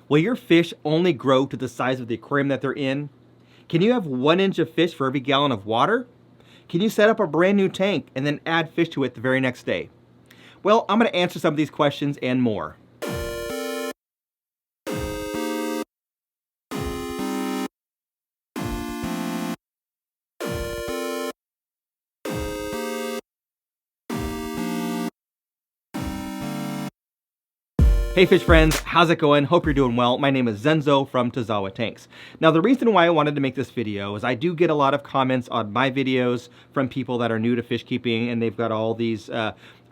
Will your fish only grow to the size of the aquarium that they're in? Can you have 1 inch of fish for every gallon of water? Can you set up a brand new tank and then add fish to it the very next day? Well, I'm going to answer some of these questions and more. Hey fish friends, how's it going? Hope you're doing well. My name is Zenzo from Tazawa Tanks. Now the reason why I wanted to make this video is I do get a lot of comments on my videos from people that are new to fish keeping, and they've got all these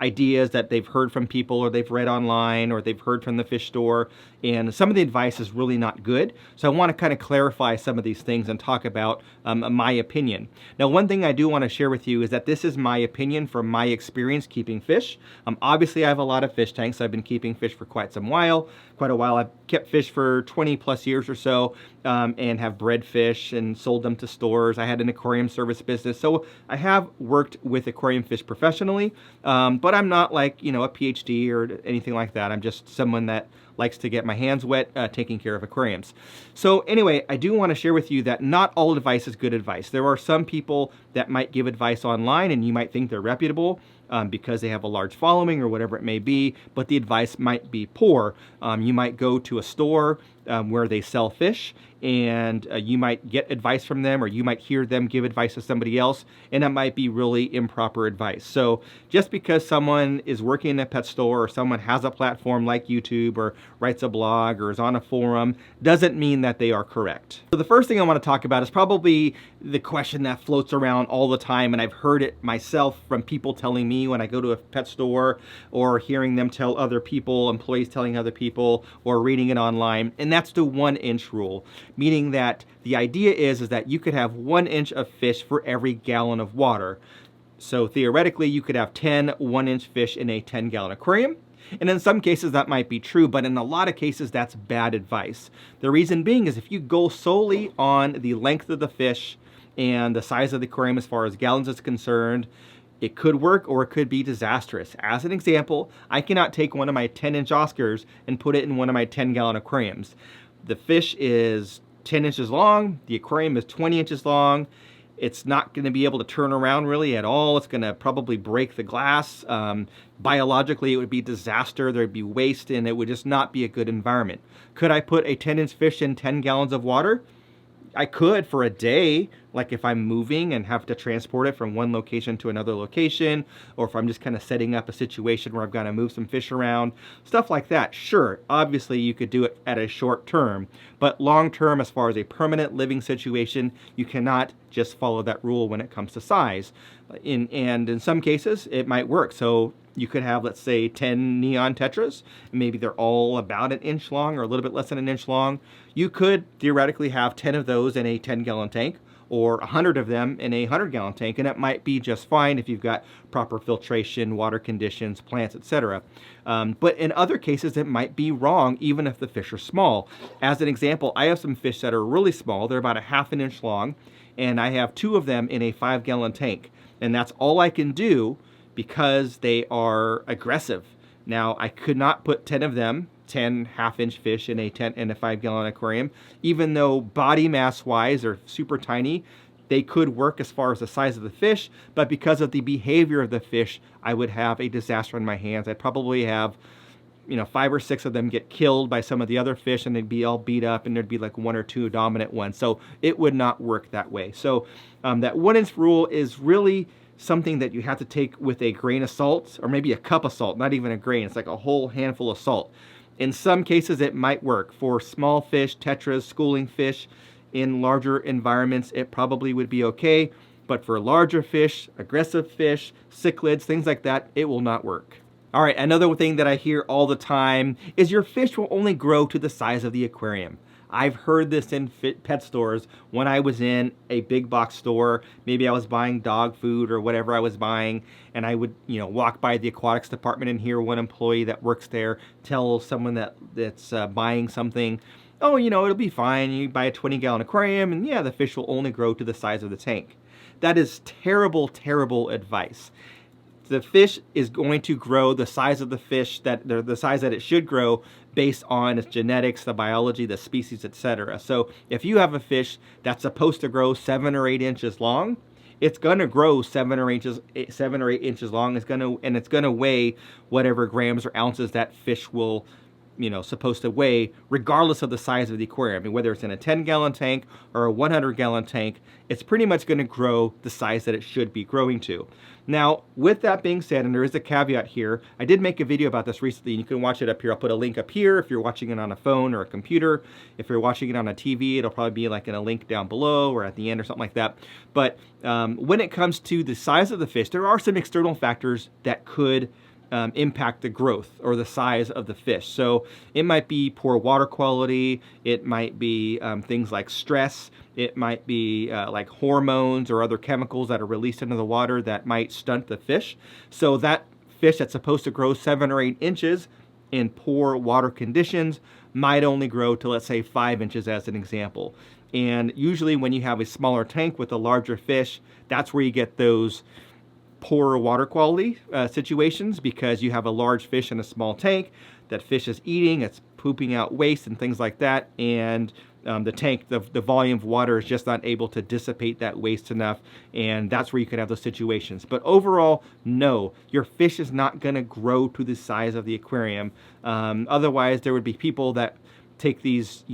ideas that they've heard from people or they've read online or they've heard from the fish store, and some of the advice is really not good. So I want to kind of clarify some of these things and talk about my opinion. Now one thing I do want to share with you is that this is my opinion from my experience keeping fish. Obviously I have a lot of fish tanks. I've been keeping fish for quite a while. I've kept fish for 20 plus years or so, and have bred fish and sold them to stores. I had an aquarium service business, so I have worked with aquarium fish professionally, but I'm not like, a PhD or anything like that. I'm just someone that likes to get my hands wet taking care of aquariums. So anyway, I do want to share with you that not all advice is good advice. There are some people that might give advice online and you might think they're reputable because they have a large following or whatever it may be, but the advice might be poor. You might go to a store where they sell fish, and you might get advice from them, or you might hear them give advice to somebody else, and it might be really improper advice. So just because someone is working in a pet store, or someone has a platform like YouTube, or writes a blog, or is on a forum, doesn't mean that they are correct. So the first thing I want to talk about is probably the question that floats around all the time, and I've heard it myself from people telling me when I go to a pet store, or hearing them tell other people, employees telling other people, or reading it online, and that's the 1 inch rule. Meaning that the idea is that you could have 1 inch of fish for every gallon of water. So theoretically, you could have 10 1-inch fish in a 10-gallon aquarium. And in some cases that might be true, but in a lot of cases that's bad advice. The reason being is if you go solely on the length of the fish and the size of the aquarium as far as gallons is concerned, it could work or it could be disastrous. As an example, I cannot take one of my 10-inch Oscars and put it in one of my 10-gallon aquariums. The fish is 10 inches long, the aquarium is 20 inches long. It's not going to be able to turn around really at all. It's going to probably break the glass. Biologically, it would be disaster. There'd be waste, and it would just not be a good environment. Could I put a 10-inch fish in 10 gallons of water? I could for a day, like if I'm moving and have to transport it from one location to another location, or if I'm just kind of setting up a situation where I've got to move some fish around, stuff like that. Sure, obviously you could do it at a short term, but long term, as far as a permanent living situation, you cannot just follow that rule when it comes to size. And in some cases, it might work. So you could have, let's say, 10 neon tetras, and maybe they're all about 1 inch long or a little bit less than 1 inch long. You could theoretically have 10 of those in a 10-gallon tank, or 100 of them in a 100-gallon tank, and it might be just fine if you've got proper filtration, water conditions, plants, etc. But in other cases, it might be wrong, even if the fish are small. As an example, I have some fish that are really small. They're about 1/2 inch long, and I have 2 of them in a 5-gallon tank, and that's all I can do because they are aggressive. Now, I could not put 10 of them, 10 half-inch fish in a 5-gallon aquarium. Even though body mass-wise they're super tiny, they could work as far as the size of the fish, but because of the behavior of the fish, I would have a disaster on my hands. I'd probably have 5 or 6 of them get killed by some of the other fish, and they'd be all beat up, and there'd be like 1 or 2 dominant ones. So it would not work that way. So that 1-inch rule is really something that you have to take with a grain of salt, or maybe a cup of salt, not even a grain. It's like a whole handful of salt. In some cases it might work. For small fish, tetras, schooling fish, in larger environments it probably would be okay, but for larger fish, aggressive fish, cichlids, things like that, it will not work. All right, another thing that I hear all the time is your fish will only grow to the size of the aquarium. I've heard this in pet stores when I was in a big box store. Maybe I was buying dog food or whatever I was buying, and I would, walk by the aquatics department and hear one employee that works there tell someone that's buying something, oh, it'll be fine. You buy a 20-gallon aquarium, and yeah, the fish will only grow to the size of the tank. That is terrible, terrible advice. The fish is going to grow the size of the fish, the size that it should grow, based on its genetics, the biology, the species, etc. So if you have a fish that's supposed to grow 7 or 8 inches long, it's going to grow 7 or 8 inches long. It's going to weigh whatever grams or ounces that fish will, supposed to weigh, regardless of the size of the aquarium. I mean, whether it's in a 10-gallon tank or a 100-gallon tank, it's pretty much going to grow the size that it should be growing to. Now, with that being said, and there is a caveat here, I did make a video about this recently, and you can watch it up here. I'll put a link up here if you're watching it on a phone or a computer. If you're watching it on a TV, it'll probably be like in a link down below or at the end or something like that. But when it comes to the size of the fish, there are some external factors that could impact the growth or the size of the fish. So it might be poor water quality, it might be things like stress, it might be like hormones or other chemicals that are released into the water that might stunt the fish. So that fish that's supposed to grow 7 or 8 inches in poor water conditions might only grow to, let's say, 5 inches as an example. And usually when you have a smaller tank with a larger fish, that's where you get those poor water quality situations, because you have a large fish in a small tank. That fish is eating, it's pooping out waste and things like that, and the tank, the volume of water is just not able to dissipate that waste enough, and that's where you could have those situations. But overall, no, your fish is not going to grow to the size of the aquarium. Otherwise, there would be people that take these,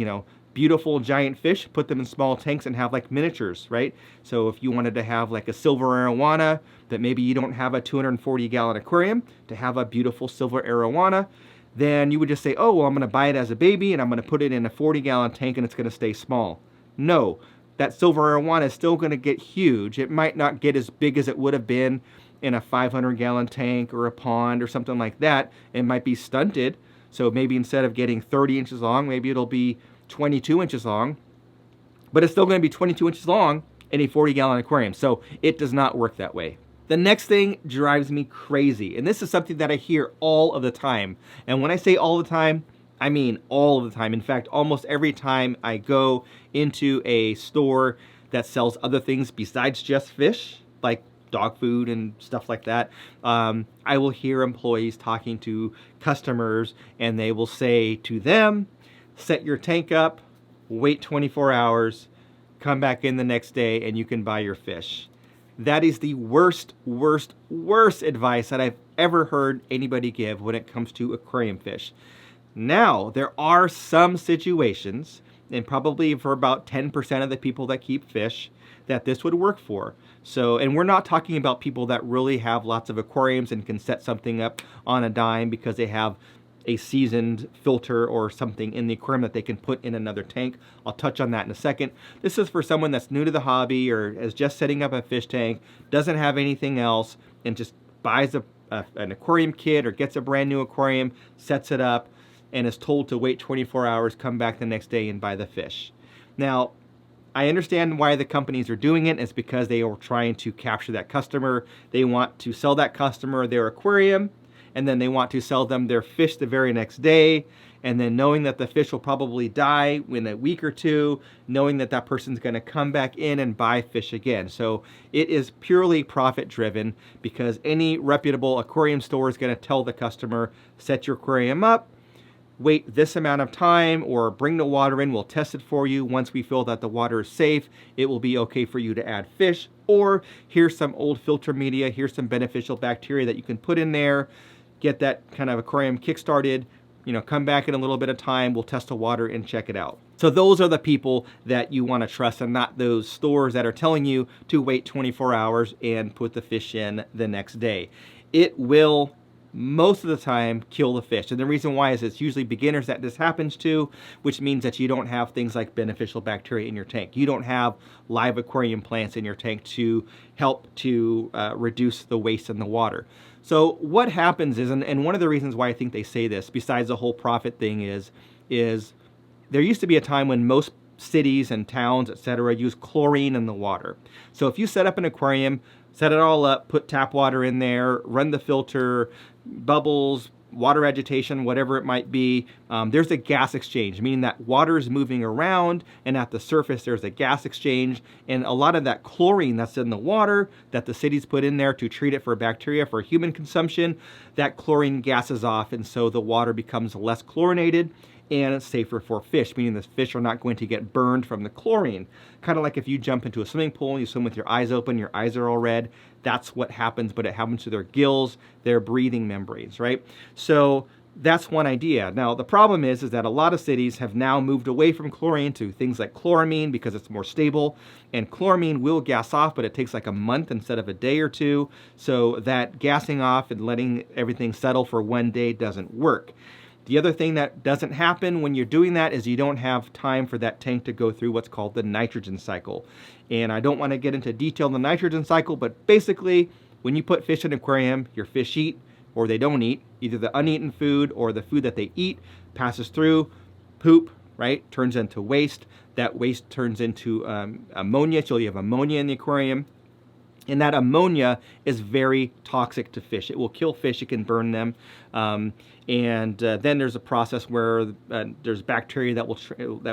beautiful giant fish, put them in small tanks and have like miniatures, right? So if you wanted to have like a silver arowana, that maybe you don't have a 240-gallon aquarium to have a beautiful silver arowana, then you would just say, oh, well, I'm going to buy it as a baby and I'm going to put it in a 40-gallon tank and it's going to stay small. No, that silver arowana is still going to get huge. It might not get as big as it would have been in a 500-gallon tank or a pond or something like that. It might be stunted. So maybe instead of getting 30 inches long, maybe it'll be 22 inches long, but it's still going to be 22 inches long in a 40-gallon aquarium. So it does not work that way. The next thing drives me crazy, and this is something that I hear all of the time. And when I say all the time, I mean all of the time. In fact, almost every time I go into a store that sells other things besides just fish, like dog food and stuff like that, I will hear employees talking to customers, and they will say to them, set your tank up, wait 24 hours, come back in the next day, and you can buy your fish. That is the worst advice that I've ever heard anybody give when it comes to aquarium fish. Now, there are some situations, and probably for about 10% of the people that keep fish, that this would work for. So, and we're not talking about people that really have lots of aquariums and can set something up on a dime because they have a seasoned filter or something in the aquarium that they can put in another tank. I'll touch on that in a second. This is for someone that's new to the hobby or is just setting up a fish tank, doesn't have anything else, and just buys an aquarium kit or gets a brand new aquarium, sets it up, and is told to wait 24 hours, come back the next day and buy the fish. Now, I understand why the companies are doing it. It's because they are trying to capture that customer. They want to sell that customer their aquarium, and then they want to sell them their fish the very next day, and then knowing that the fish will probably die in a week or two, knowing that that person's going to come back in and buy fish again. So it is purely profit driven, because any reputable aquarium store is going to tell the customer, set your aquarium up, wait this amount of time, or bring the water in, we'll test it for you. Once we feel that the water is safe, it will be okay for you to add fish, or here's some old filter media, here's some beneficial bacteria that you can put in there, get that kind of aquarium kick-started, come back in a little bit of time, we'll test the water and check it out. So those are the people that you want to trust, and not those stores that are telling you to wait 24 hours and put the fish in the next day. It will most of the time kill the fish, and the reason why is it's usually beginners that this happens to, which means that you don't have things like beneficial bacteria in your tank. You don't have live aquarium plants in your tank to help to reduce the waste in the water. So what happens is, and one of the reasons why I think they say this, besides the whole profit thing, is there used to be a time when most cities and towns, etc., use chlorine in the water. So if you set up an aquarium, set it all up, put tap water in there, run the filter, bubbles, water agitation, whatever it might be, there's a gas exchange, meaning that water is moving around, and at the surface there's a gas exchange, and a lot of that chlorine that's in the water that the cities put in there to treat it for bacteria for human consumption, that chlorine gases off, and so the water becomes less chlorinated, and it's safer for fish, meaning the fish are not going to get burned from the chlorine. Kind of like if you jump into a swimming pool and you swim with your eyes open, your eyes are all red. That's what happens, but it happens to their gills, their breathing membranes, right? So that's one idea. Now, the problem is that a lot of cities have now moved away from chlorine to things like chloramine because it's more stable. And chloramine will gas off, but it takes like a month instead of a day or two. So that gassing off and letting everything settle for one day doesn't work. The other thing that doesn't happen when you're doing that is you don't have time for that tank to go through what's called the nitrogen cycle. And I don't want to get into detail on the nitrogen cycle, but basically when you put fish in an aquarium, your fish eat or they don't eat. Either the uneaten food or the food that they eat passes through, poop, right, turns into waste. That waste turns into ammonia, so you have ammonia in the aquarium. And that ammonia is very toxic to fish. It will kill fish, it can burn them. Then there's a process where there's bacteria that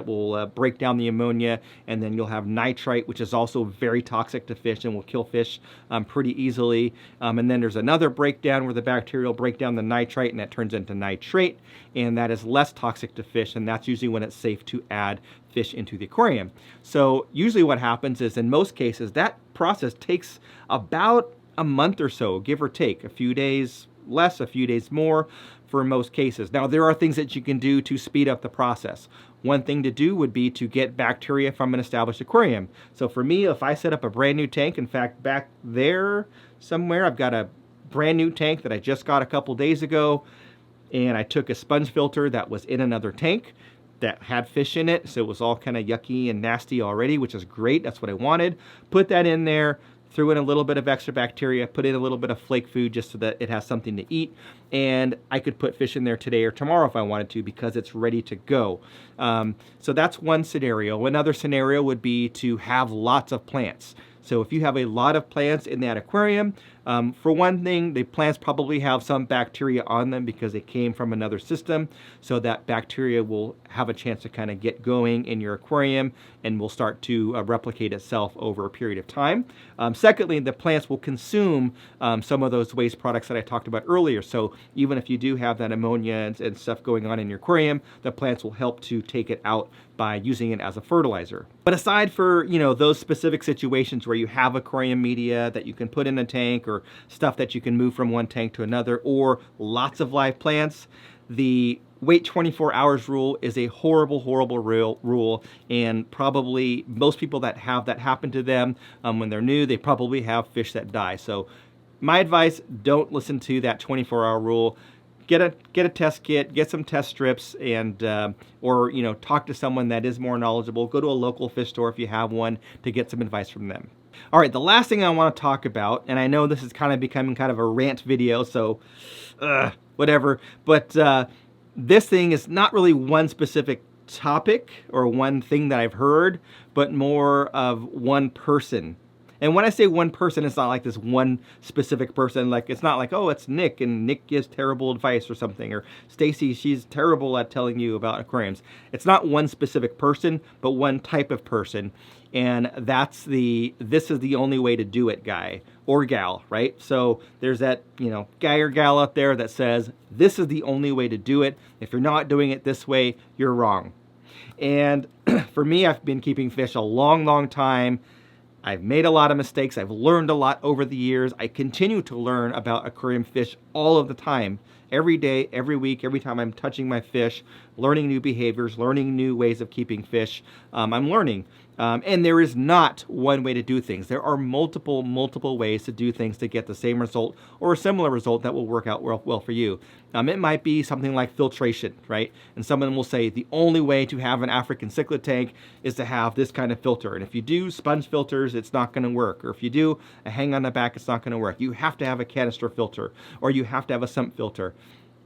will break down the ammonia, and then you'll have nitrite, which is also very toxic to fish and will kill fish pretty easily. And then there's another breakdown where the bacteria will break down the nitrite, and that turns into nitrate, and that is less toxic to fish, and that's usually when it's safe to add fish into the aquarium. So usually what happens is, in most cases, that process takes about a month or so, give or take, a few days less, a few days more for most cases. Now, there are things that you can do to speed up the process. One thing to do would be to get bacteria from an established aquarium. So for me, if I set up a brand new tank, in fact, back there somewhere, I've got a brand new tank that I just got a couple days ago, and I took a sponge filter that was in another tank that had fish in it, so it was all kind of yucky and nasty already, which is great. That's what I wanted. Put that in there, threw in a little bit of extra bacteria, put in a little bit of flake food just so that it has something to eat, and I could put fish in there today or tomorrow if I wanted to because it's ready to go. So that's one scenario. Another scenario would be to have lots of plants. So if you have a lot of plants in that aquarium, for one thing, the plants probably have some bacteria on them because they came from another system. So that bacteria will have a chance to kind of get going in your aquarium and will start to replicate itself over a period of time. Secondly, the plants will consume some of those waste products that I talked about earlier. So even if you do have that ammonia and stuff going on in your aquarium, the plants will help to take it out by using it as a fertilizer. But aside for, you know, those specific situations where you have aquarium media that you can put in a tank or stuff that you can move from one tank to another, or lots of live plants, the wait 24 hours rule is a horrible, horrible rule, and probably most people that have that happen to them when they're new, they probably have fish that die. So my advice, don't listen to that 24-hour rule. Get a test kit, get some test strips, and or you know, talk to someone that is more knowledgeable. Go to a local fish store if you have one to get some advice from them. All right, the last thing I want to talk about, and I know this is kind of becoming kind of a rant video, so whatever, but this thing is not really one specific topic or one thing that I've heard, but more of one person. And when I say one person, it's not like this one specific person. Like, it's not like, oh, it's Nick, and Nick gives terrible advice or something, or Stacy, she's terrible at telling you about aquariums. It's not one specific person, but one type of person. And that's this is the only way to do it guy or gal, right? So there's that, you know, guy or gal out there that says, this is the only way to do it. If you're not doing it this way, you're wrong. And for me, I've been keeping fish a long, long time. I've made a lot of mistakes. I've learned a lot over the years. I continue to learn about aquarium fish all of the time. Every day, every week, every time I'm touching my fish, learning new behaviors, learning new ways of keeping fish, I'm learning. And there is not one way to do things. There are multiple ways to do things to get the same result or a similar result that will work out well for you. It might be something like filtration, right? And someone will say the only way to have an African cichlid tank is to have this kind of filter. And if you do sponge filters, it's not going to work. Or if you do a hang on the back, it's not going to work. You have to have a canister filter, or you have to have a sump filter.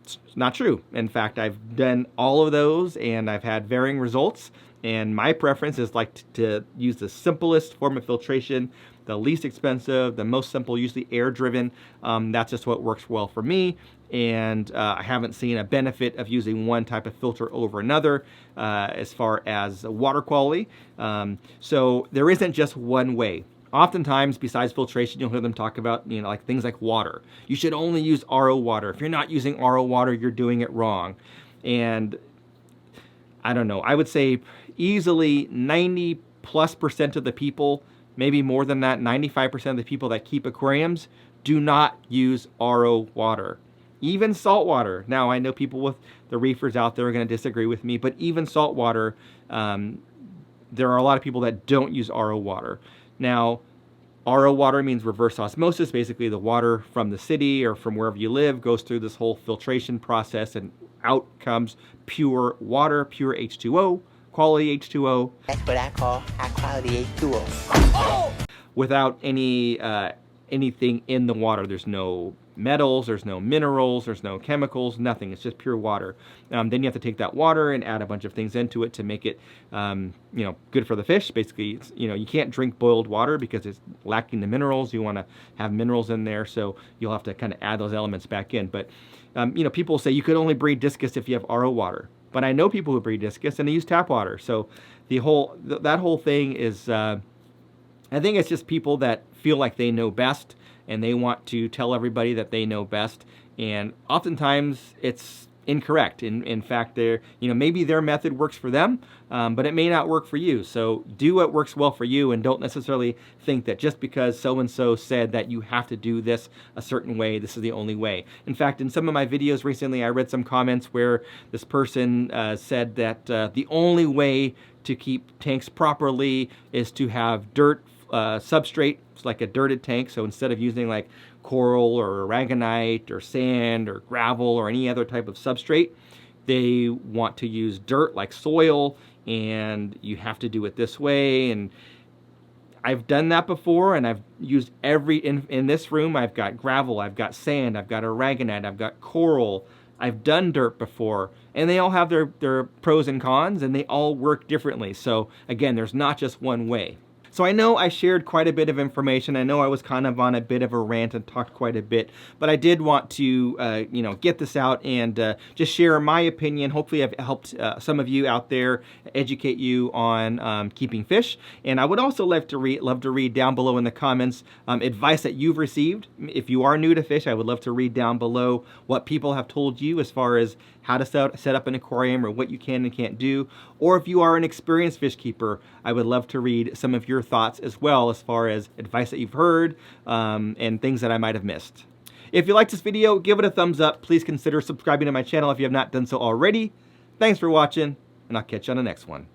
It's not true. In fact, I've done all of those and I've had varying results. And my preference is like to use the simplest form of filtration, the least expensive, the most simple, usually air driven. That's just what works well for me. And I haven't seen a benefit of using one type of filter over another as far as water quality. So there isn't just one way. Oftentimes, besides filtration, you'll hear them talk about, like things like water. You should only use RO water. If you're not using RO water, you're doing it wrong. And I don't know, I would say easily 90+% of the people, maybe more than that, 95% of the people that keep aquariums do not use RO water. Even salt water. Now, I know people with the reefers out there are going to disagree with me, but even salt water, there are a lot of people that don't use RO water. Now, RO water means reverse osmosis. Basically, the water from the city or from wherever you live goes through this whole filtration process, and out comes pure water, pure H2O, quality H2O. That's what I call high quality H2O. Without any anything in the water. There's no metals, there's no minerals, there's no chemicals, nothing. It's just pure water. Then you have to take that water and add a bunch of things into it to make it, good for the fish. Basically, you can't drink boiled water because it's lacking the minerals. You want to have minerals in there, so you'll have to kind of add those elements back in. But, people say you could only breed discus if you have RO water. But I know people who breed discus and they use tap water. So that whole thing is, I think it's just people that feel like they know best and they want to tell everybody that they know best. And oftentimes it's incorrect. In fact, maybe their method works for them, but it may not work for you. So do what works well for you, and don't necessarily think that just because so-and-so said that you have to do this a certain way, this is the only way. In fact, in some of my videos recently, I read some comments where this person said that the only way to keep tanks properly is to have dirt substrate, like a dirted tank. So instead of using like coral or aragonite or sand or gravel or any other type of substrate, they want to use dirt like soil, and you have to do it this way. And I've done that before, and I've used in this room, I've got gravel, I've got sand, I've got aragonite, I've got coral. I've done dirt before, and they all have their pros and cons, and they all work differently. So again, there's not just one way. So I know I shared quite a bit of information. I know I was kind of on a bit of a rant and talked quite a bit, but I did want to, get this out and just share my opinion. Hopefully I've helped some of you out there, educate you on keeping fish. And I would also love to read down below in the comments advice that you've received. If you are new to fish, I would love to read down below what people have told you as far as how to set up an aquarium or what you can and can't do. Or if you are an experienced fish keeper, I would love to read some of your thoughts as well as far as advice that you've heard and things that I might have missed. If you liked this video, give it a thumbs up. Please consider subscribing to my channel if you have not done so already. Thanks for watching, and I'll catch you on the next one.